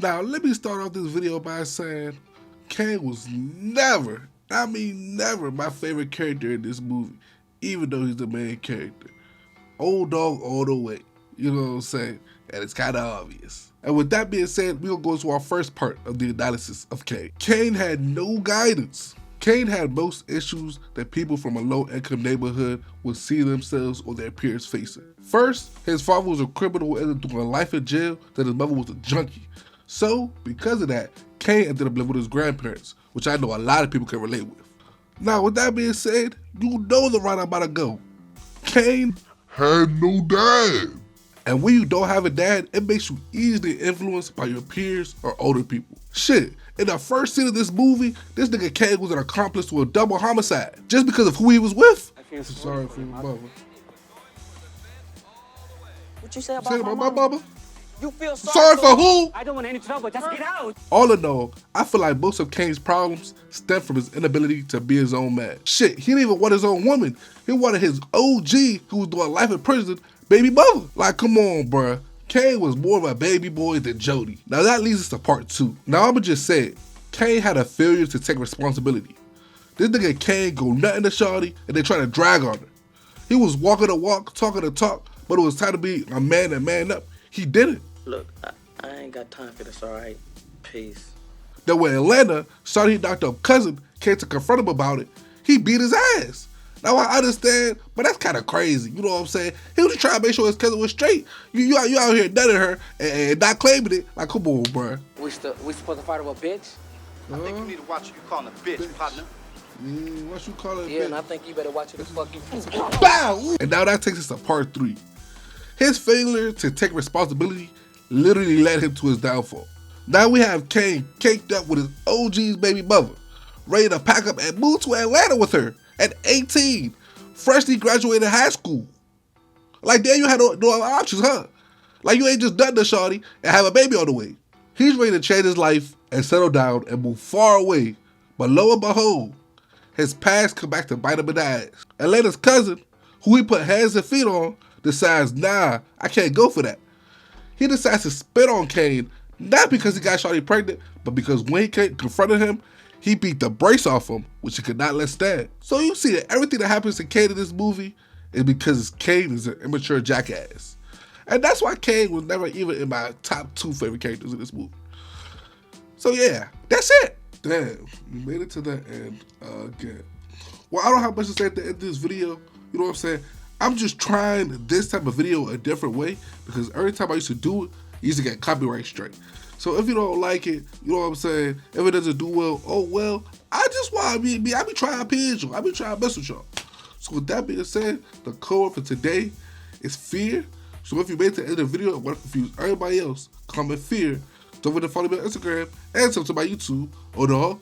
Now, let me start off this video by saying Caine was never, I mean never, my favorite character in this movie, even though he's the main character. Old dog all the way, you know what I'm saying? And it's kind of obvious. And with that being said, we're going to go to our first part of the analysis of Caine. Caine had no guidance. Caine had most issues that people from a low-income neighborhood would see themselves or their peers facing. First, his father was a criminal and ended up doing life in jail, then his mother was a junkie. So, because of that, Caine ended up living with his grandparents, which I know a lot of people can relate with. Now, with that being said, you know the route I'm about to go. Caine had no dad. And when you don't have a dad, it makes you easily influenced by your peers or older people. Shit, in the first scene of this movie, this nigga Caine was an accomplice to a double homicide just because of who he was with. I feel sorry for your mother. What you say about my mama? You feel Sorry for who? I don't want any trouble. Just get out. All in all, I feel like most of Caine's problems stem from his inability to be his own man. Shit, he didn't even want his own woman. He wanted his OG, who was doing life in prison, baby mother. Like, come on, bruh. Caine was more of a baby boy than Jody. Now that leads us to part 2. Now I'ma just say it. Caine had a failure to take responsibility. This nigga Caine go nothing to shawty and they try to drag on her. He was walking the walk, talking the talk, but it was time to be a man and man up. He didn't. Look, I ain't got time for this, alright? Peace. Then when Atlanta saw he knocked up cousin, came to confront him about it, he beat his ass. Now I understand, but that's kind of crazy. You know what I'm saying? He was just trying to make sure his cousin was straight. You out here nutting her and not claiming it. Like, come on, bro. We supposed to fight over a bitch? I think you need to watch who you calling a bitch, partner. What you call it? Yeah, and I think you better watch who the fuck you. Bow! And now that takes us to part 3. His failure to take responsibility literally led him to his downfall. Now we have Caine caked up with his OG's baby mother, ready to pack up and move to Atlanta with her at 18, freshly graduated high school. Like, damn, you had no other options, huh? Like, you ain't just done the shawty and have a baby on the way. He's ready to change his life and settle down and move far away. But lo and behold, his past come back to bite him in the ass. Atlanta's cousin, who he put hands and feet on, decides, nah, I can't go for that. He decides to spit on Caine, not because he got shawty pregnant, but because when he confronted him, he beat the brace off him, which he could not let stand. So you see that everything that happens to Caine in this movie is because Caine is an immature jackass. And that's why Caine was never even in my top 2 favorite characters in this movie. So yeah, that's it. Damn, we made it to the end again. Well, I don't have much to say at the end of this video. You know what I'm saying? I'm just trying this type of video a different way because every time I used to do it, I used to get copyright straight. So if you don't like it, you know what I'm saying? If it doesn't do well, oh well. I just want to be, I be trying to appease you. I be trying to mess with y'all. So with that being said, the code for today is fear. So if you made it to the end of the video and want to confuse everybody else, comment fear. Don't forget to follow me on Instagram and subscribe to my YouTube, or dog.